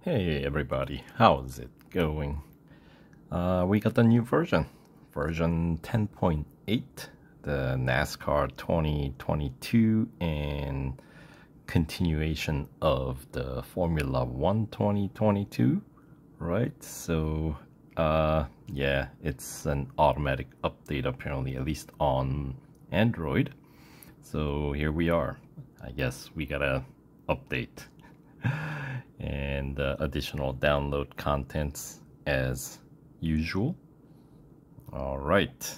Hey everybody, how's it going? We got the new version 10.8, the NASCAR 2022 and continuation of the Formula 1 2022, right? So, yeah, it's an automatic update apparently, at least on Android. So here we are. I guess we gotta update and additional download contents as usual. All right,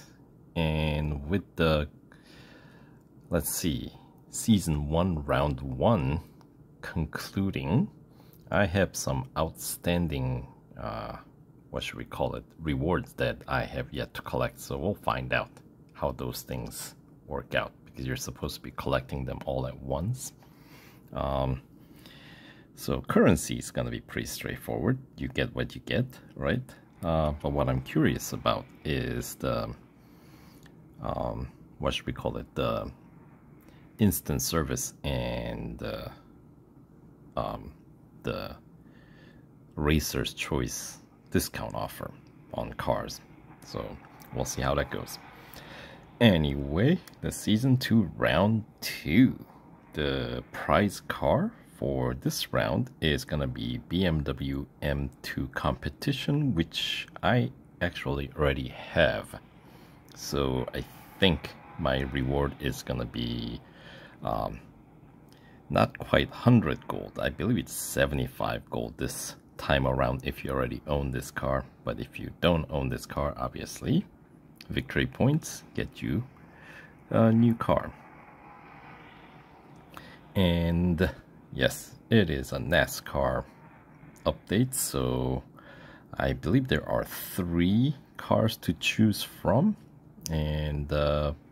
and with the, let's see, season 1 round 1 concluding, I have some outstanding what should we call it, rewards that I have yet to collect. So we'll find out how those things work out, because you're supposed to be collecting them all at once. So currency is going to be pretty straightforward. You get what you get, right? But what I'm curious about is the, what should we call it, the instant service and the Racer's Choice discount offer on cars. So we'll see how that goes. Anyway, the Season 2 Round 2. The prize car for this round is gonna be BMW M2 Competition, which I actually already have. So I think my reward is gonna be not quite 100 gold. I believe it's 75 gold this time around if you already own this car. But if you don't own this car, obviously, victory points get you a new car. And yes, it is a NASCAR update, so I believe there are 3 cars to choose from, and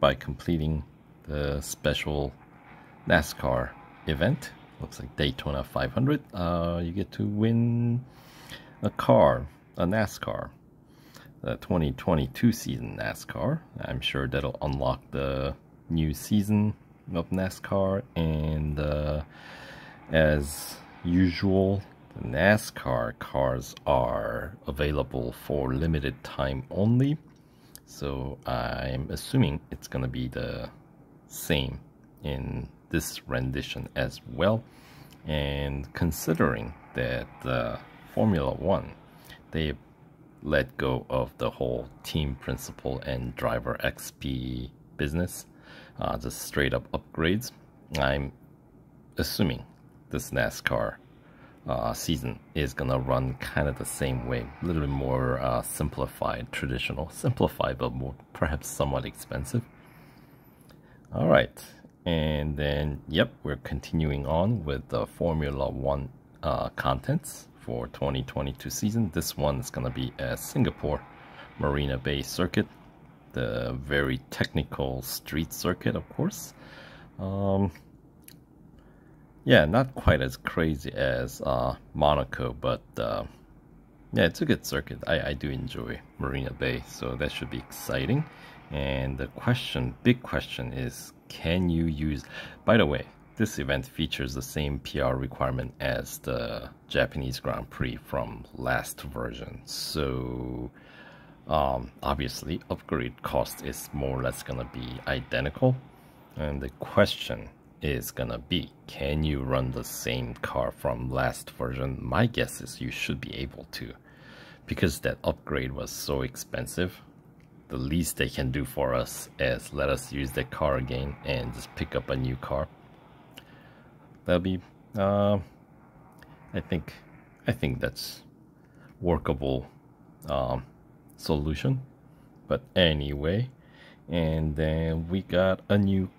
by completing the special NASCAR event, looks like Daytona 500, you get to win a car, a NASCAR, the 2022 season NASCAR. I'm sure that'll unlock the new season of NASCAR, and as usual, the NASCAR cars are available for limited time only, so I'm assuming it's gonna be the same in this rendition as well. And considering that Formula 1, they let go of the whole team principal and driver XP business, just straight up upgrades, I'm assuming this NASCAR season is gonna run kind of the same way, a little bit more simplified, traditional, simplified, but more perhaps somewhat expensive. All right, and then yep, we're continuing on with the Formula 1 contents for 2022 season. This one is gonna be at Singapore Marina Bay Circuit, the very technical street circuit, of course. Yeah, not quite as crazy as Monaco, but yeah, it's a good circuit. I do enjoy Marina Bay, so that should be exciting. And the question, big question is, can you use, by the way, this event features the same PR requirement as the Japanese Grand Prix from last version. So obviously upgrade cost is more or less gonna be identical, and the question is gonna be, can you run the same car from last version? My guess is you should be able to, because that upgrade was so expensive. The least they can do for us is let us use that car again and just pick up a new car. That'll be I think that's workable solution. But anyway, and then we got a new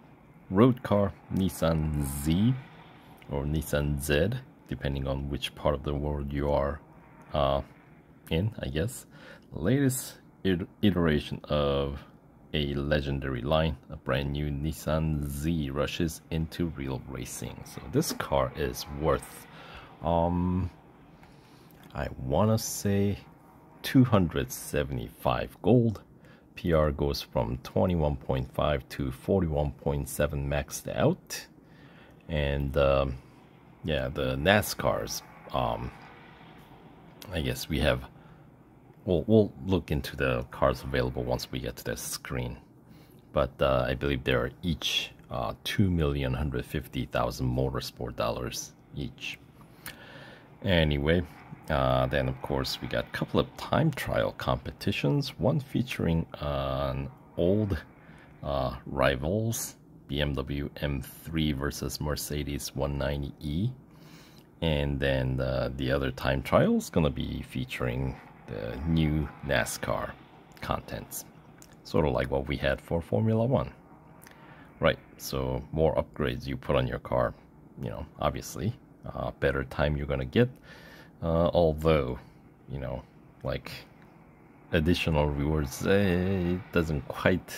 road car, Nissan Z or Nissan Z, depending on which part of the world you are in, I guess. Latest iteration of a legendary line, a brand new Nissan Z rushes into real racing. So this car is worth I wanna say 275 gold. PR goes from 21.5 to 41.7 maxed out. And yeah, the NASCARs I guess we have, we'll look into the cars available once we get to the screen. But I believe they are each 2,150,000 motorsport dollars each. Anyway, then of course we got a couple of time trial competitions, one featuring an old rivals, BMW M3 versus Mercedes 190E, and then the other time trial is going to be featuring the new NASCAR contents, sort of like what we had for Formula One. Right, so more upgrades you put on your car, you know, obviously better time you're gonna get, although, you know, like additional rewards, it doesn't quite,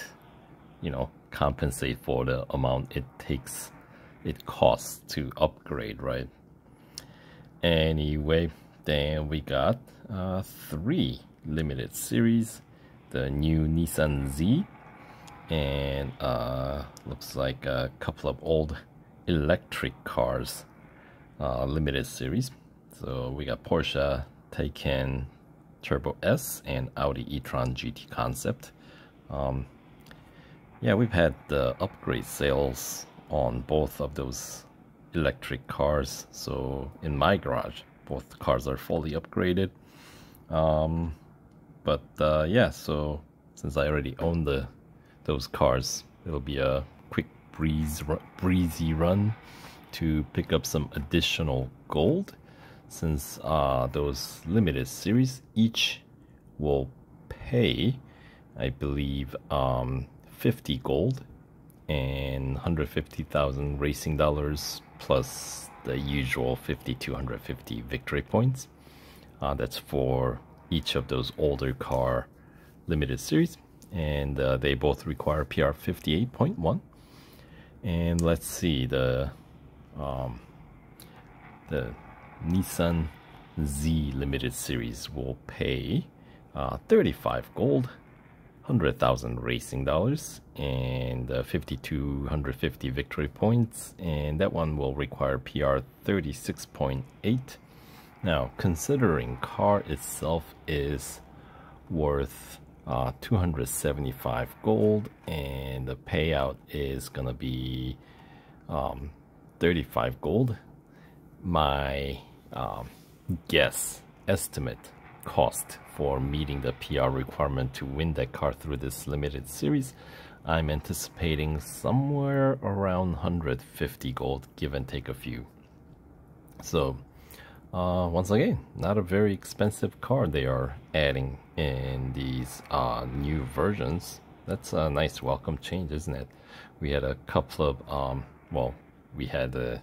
you know, compensate for the amount it costs to upgrade, right? Anyway, then we got 3 limited series, the new Nissan Z, and looks like a couple of old electric cars, limited series. So we got Porsche Taycan Turbo S and Audi e-tron GT concept. Yeah, we've had the upgrade sales on both of those electric cars. So in my garage, both cars are fully upgraded. Yeah, so since I already own those cars, it'll be a quick breezy run to pick up some additional gold, since those limited series each will pay, I believe, 50 gold and 150,000 racing dollars, plus the usual 5,250 victory points. That's for each of those older car limited series, and they both require PR 58.1. And let's see, the Nissan Z limited series will pay 35 gold, 100,000 racing dollars, and 5,250 victory points, and that one will require PR 36.8. Now, considering car itself is worth 275 gold, and the payout is gonna be 35 gold, my estimate cost for meeting the PR requirement to win that car through this limited series, I'm anticipating somewhere around 150 gold, give and take a few. So once again, not a very expensive car they are adding in these new versions. That's a nice welcome change, isn't it? We had a couple of well, we had a,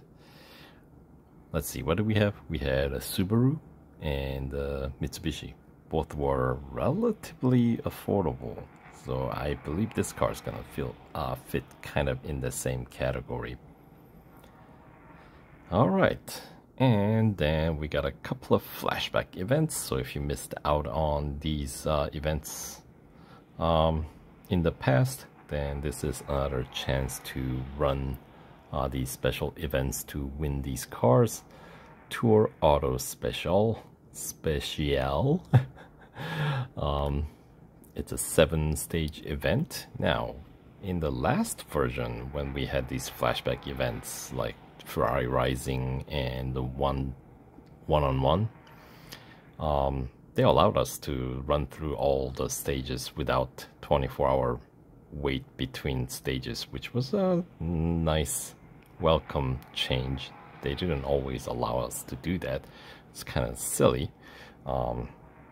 let's see, what did we have? We had a Subaru and a Mitsubishi. Both were relatively affordable, so I believe this car is gonna fit kind of in the same category. All right, and then we got a couple of flashback events. So if you missed out on these events in the past, then this is another chance to run these special events to win these cars. Tour Auto Special. It's a 7-stage event. Now, in the last version, when we had these flashback events like Ferrari Rising and the one-on-one, they allowed us to run through all the stages without 24-hour wait between stages, which was a nice welcome change. They didn't always allow us to do that. It's kind of silly.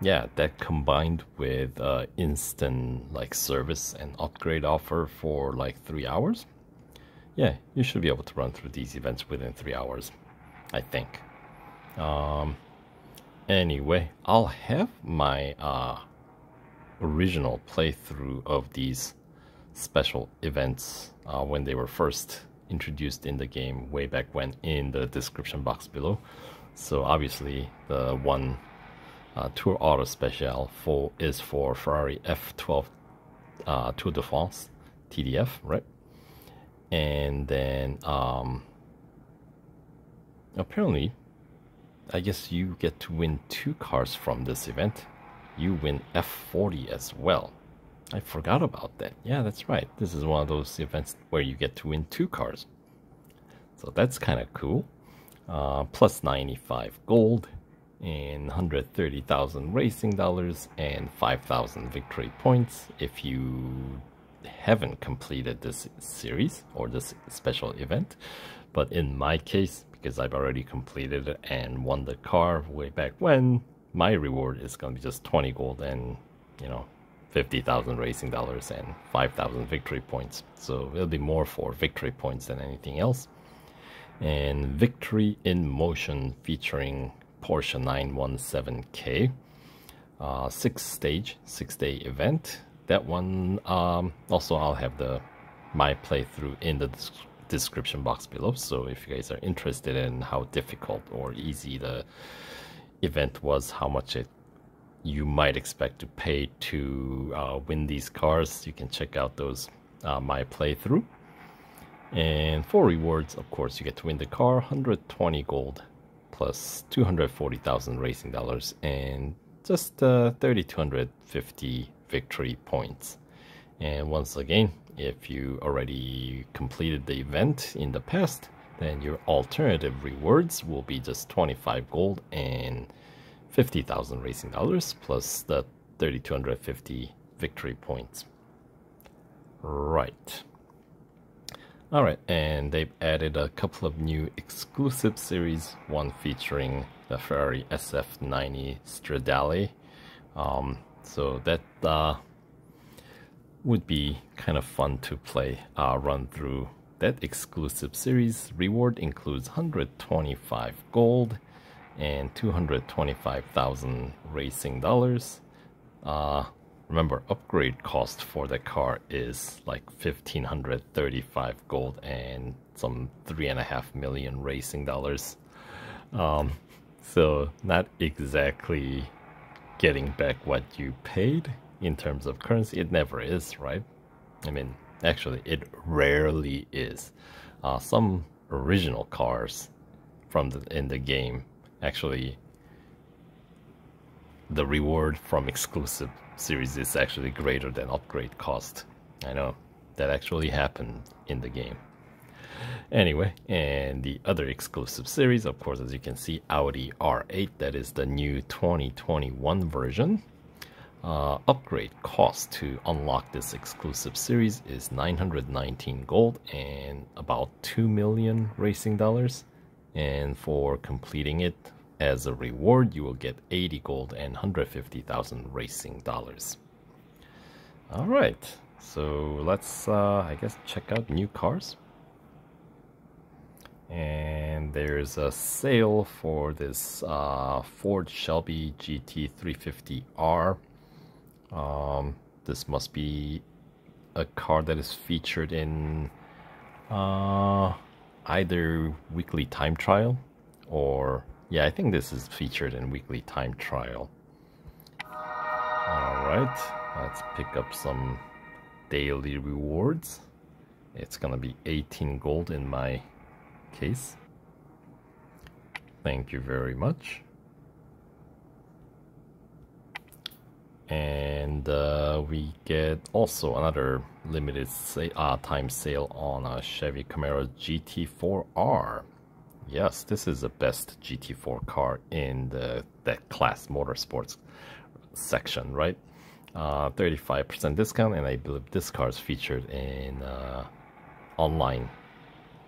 Yeah, that combined with instant like service and upgrade offer for like 3 hours, yeah, you should be able to run through these events within 3 hours, I think. Anyway, I'll have my original playthrough of these special events when they were first introduced in the game way back when in the description box below. So obviously the one Tour Auto Special is for Ferrari F12 Tour de France TDF, right? And then apparently I guess you get to win 2 cars from this event. You win F40 as well. I forgot about that. Yeah, that's right. This is one of those events where you get to win 2 cars. So that's kind of cool. Plus 95 gold and 130,000 racing dollars and 5,000 victory points if you haven't completed this series or this special event. But in my case, because I've already completed it and won the car way back when, my reward is going to be just 20 gold and, 50,000 racing dollars and 5,000 victory points. So it'll be more for victory points than anything else. And Victory in Motion featuring Porsche 917K, 6-day event. That one, also I'll have my playthrough in the description box below. So if you guys are interested in how difficult or easy the event was, how much you might expect to pay to win these cars, you can check out those my playthrough. And for rewards, of course, you get to win the car, 120 gold plus 240,000 racing dollars and just 3,250 victory points. And once again, if you already completed the event in the past, then your alternative rewards will be just 25 gold and 50,000 racing dollars plus the 3,250 victory points. Right. Alright, and they've added a couple of new exclusive series, one featuring the Ferrari SF90 Stradale. So that would be kind of fun to play, run through that exclusive series. Reward includes 125 gold and 225,000 racing dollars. Remember, upgrade cost for the car is like 1,535 gold and some 3.5 million racing dollars. So not exactly getting back what you paid in terms of currency. It never is, right? I mean, actually, it rarely is. Some original cars in the game, actually, the reward from exclusive series is actually greater than upgrade cost. I know that actually happened in the game. Anyway, and the other exclusive series, of course, as you can see, Audi R8, that is the new 2021 version. Upgrade cost to unlock this exclusive series is 919 gold and about 2 million racing dollars. And for completing it, as a reward, you will get 80 gold and 150,000 racing dollars. All right, so let's, I guess, check out new cars. And there's a sale for this Ford Shelby GT350R. This must be a car that is featured in either Weekly Time Trial or... yeah, I think this is featured in Weekly Time Trial. Alright, let's pick up some daily rewards. It's gonna be 18 gold in my case. Thank you very much. And we get also another limited time sale on a Chevy Camaro GT4R. Yes, this is the best GT4 car in that class motorsports section, right? 35% discount, and I believe this car is featured in online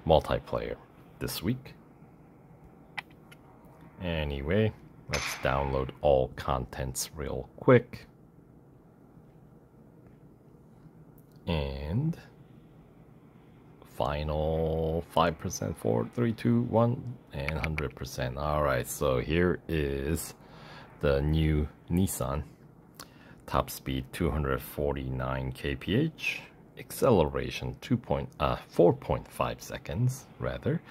multiplayer this week. Anyway, let's download all contents real quick. And final 5%, 4, 3, 2, 1, and 100%. Alright, so here is the new NISSAN. Top speed 249 kph, acceleration 4.5 seconds rather,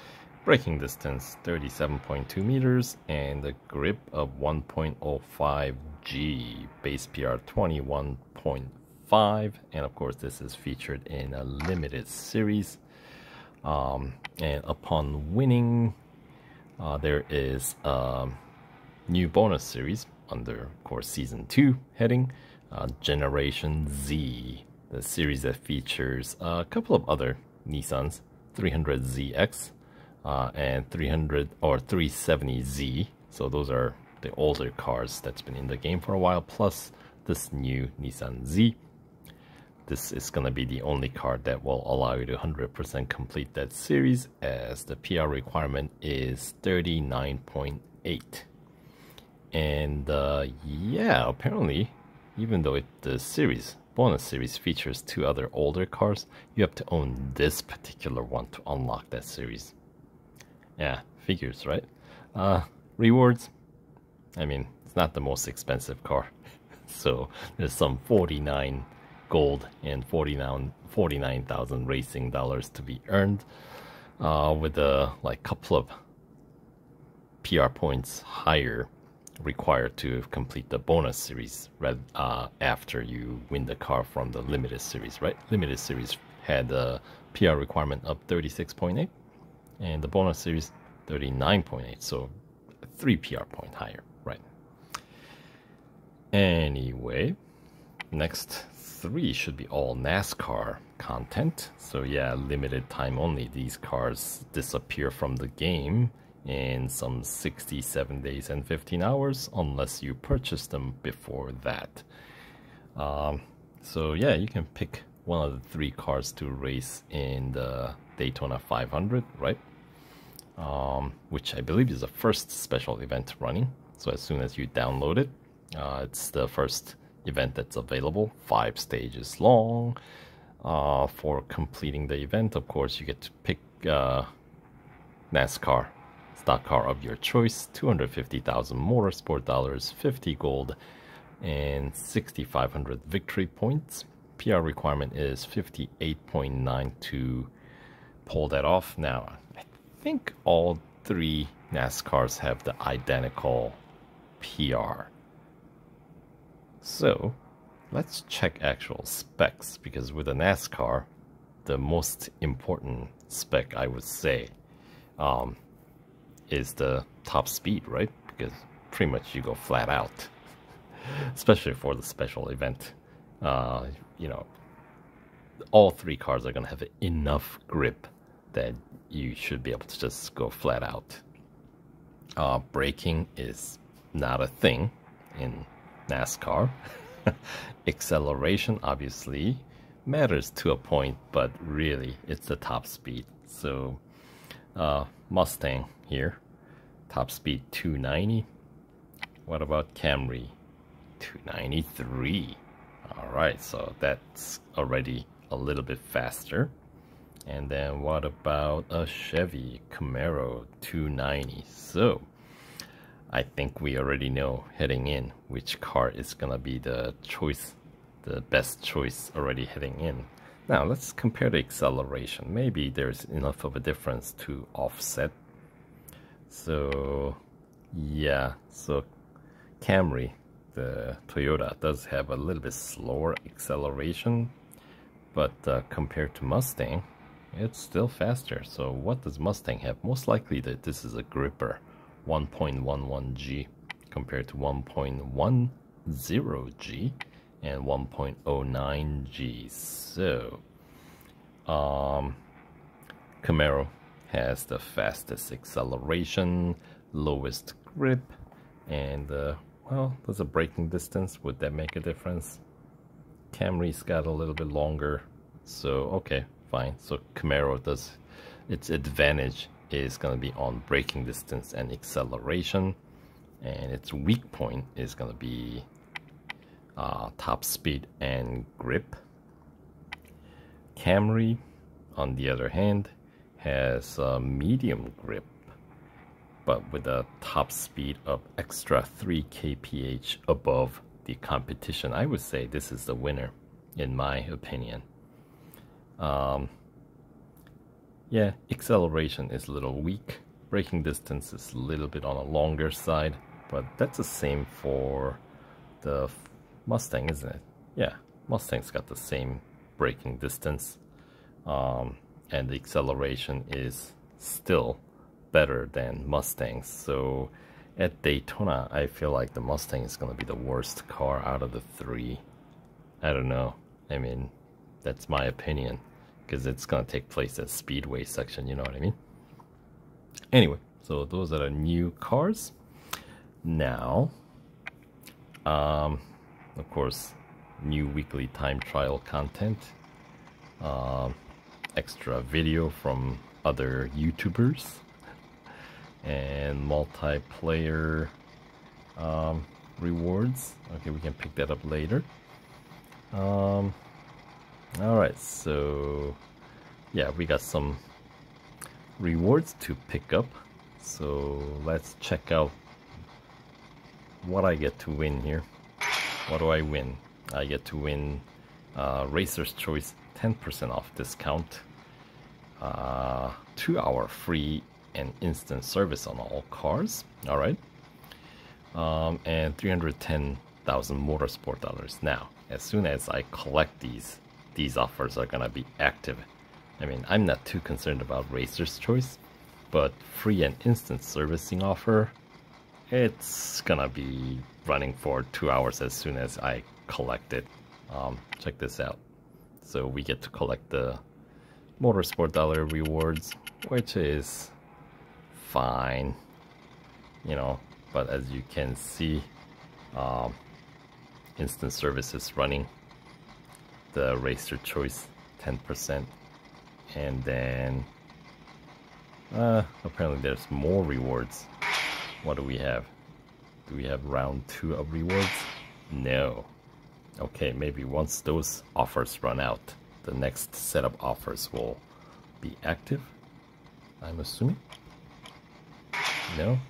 braking distance 37.2 meters, and a grip of 1.05 G, base PR 21.5, and of course this is featured in a limited series. And upon winning there is new bonus series under, of course, Season 2 heading, Generation Z, the series that features a couple of other Nissans, 300ZX and 300 or 370Z. So those are the older cars that's been in the game for a while, plus this new Nissan Z. This is going to be the only car that will allow you to 100% complete that series, as the PR requirement is 39.8. And yeah, apparently, even though the bonus series features 2 other older cars, you have to own this particular one to unlock that series. Yeah, figures, right? Rewards, I mean, it's not the most expensive car. So there's some 49 gold and 49,000 racing dollars to be earned, with a couple of PR points higher required to complete the bonus series after you win the car from the limited series, right? Limited series had a PR requirement of 36.8 and the bonus series 39.8, so 3 PR point higher, right? Anyway, next 3 should be all NASCAR content. So yeah, limited time only. These cars disappear from the game in some 67 days and 15 hours unless you purchase them before that. So yeah, you can pick one of the 3 cars to race in the Daytona 500, right? Which I believe is the first special event running. So as soon as you download it, it's the first event that's available, 5 stages long. For completing the event, of course, you get to pick NASCAR stock car of your choice, 250,000 motorsport dollars, 50 gold, and 6,500 victory points. PR requirement is 58.9 to pull that off. Now, I think all 3 NASCARs have the identical PR. So let's check actual specs, because with a NASCAR, the most important spec, I would say, is the top speed, right? Because pretty much you go flat out, especially for the special event. You know, all 3 cars are going to have enough grip that you should be able to just go flat out. Braking is not a thing in NASCAR. Acceleration obviously matters to a point, but really it's the top speed. So Mustang here, top speed 290. What about Camry? 293. Alright, so that's already a little bit faster. And then what about a Chevy Camaro 290? So I think we already know heading in which car is gonna be the choice, the best choice already heading in. Now let's compare the acceleration. Maybe there's enough of a difference to offset. So yeah, so Camry, the Toyota, does have a little bit slower acceleration, but compared to Mustang, it's still faster. So what does Mustang have? Most likely that this is a gripper, 1.11G compared to 1.10G and 1.09G. So Camaro has the fastest acceleration, lowest grip, and well, there's a braking distance. Would that make a difference? Camry's got a little bit longer, so okay, fine. So Camaro does, its advantage is going to be on braking distance and acceleration, and its weak point is going to be top speed and grip. Camry, on the other hand, has medium grip, but with a top speed of extra 3 kph above the competition. I would say this is the winner, in my opinion. Yeah, acceleration is a little weak. Braking distance is a little bit on the longer side, but that's the same for the Mustang, isn't it? Yeah, Mustang's got the same braking distance, and the acceleration is still better than Mustangs. So at Daytona, I feel like the Mustang is going to be the worst car out of the three. I don't know. I mean, that's my opinion, because it's going to take place at Speedway section, you know what I mean? Anyway, so those are the new cars. Now, of course, new weekly time trial content, extra video from other YouTubers, and multiplayer rewards. Okay, we can pick that up later. Alright, so yeah, we got some rewards to pick up. So let's check out what I get to win here. What do I win? I get to win Racer's Choice 10% off discount, 2-hour free and instant service on all cars. Alright. And 310,000 motorsport dollars. Now, as soon as I collect these offers are gonna be active. I mean, I'm not too concerned about Racer's Choice, but free and instant servicing offer, it's gonna be running for 2 hours as soon as I collect it. Check this out. So we get to collect the motorsport dollar rewards, which is fine, you know, but as you can see, instant service is running the Racer Choice 10%, and then apparently there's more rewards. What do we have? Do we have round 2 of rewards? No. Okay, maybe once those offers run out, the next set of offers will be active, I'm assuming. No?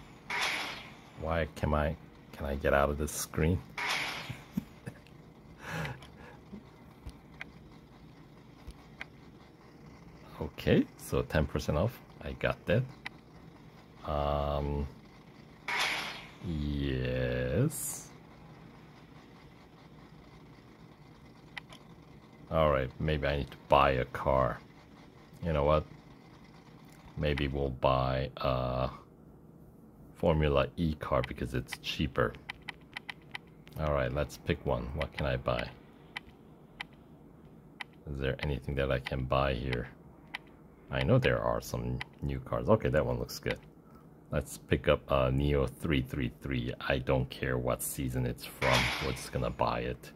Why can I get out of this screen? Okay, so 10% off. I got that. Yes. Alright, maybe I need to buy a car. You know what? Maybe we'll buy a Formula E car because it's cheaper. Alright, let's pick one. What can I buy? Is there anything that I can buy here? I know there are some new cars. Okay, that one looks good. Let's pick up a Neo 333. I don't care what season it's from. We're just gonna buy it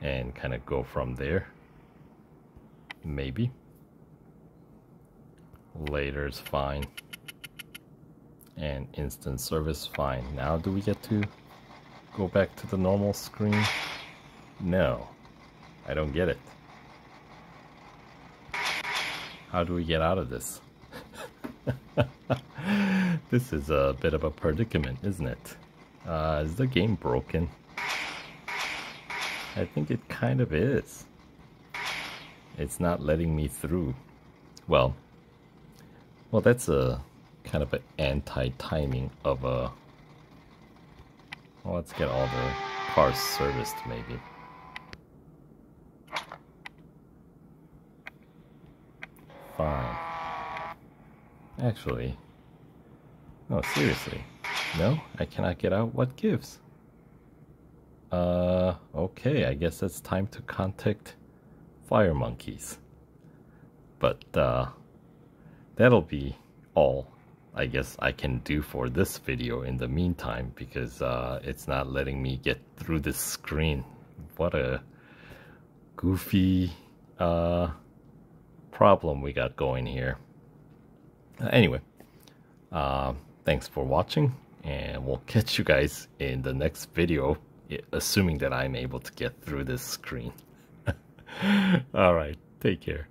and kind of go from there. Maybe. Later's fine. And instant service fine. Now do we get to go back to the normal screen? No. I don't get it. How do we get out of this? This is a bit of a predicament, isn't it? Is the game broken? I think it kind of is. It's not letting me through. Well, that's a kind of an anti-timing of a... Well, let's get all the cars serviced, maybe. Fine. Actually, no, seriously. No, I cannot get out. What gives? Okay, I guess it's time to contact Fire Monkeys. But, that'll be all I guess I can do for this video in the meantime, because it's not letting me get through this screen. What a goofy problem we got going here. Anyway, thanks for watching, and we'll catch you guys in the next video, assuming that I'm able to get through this screen. Alright, take care.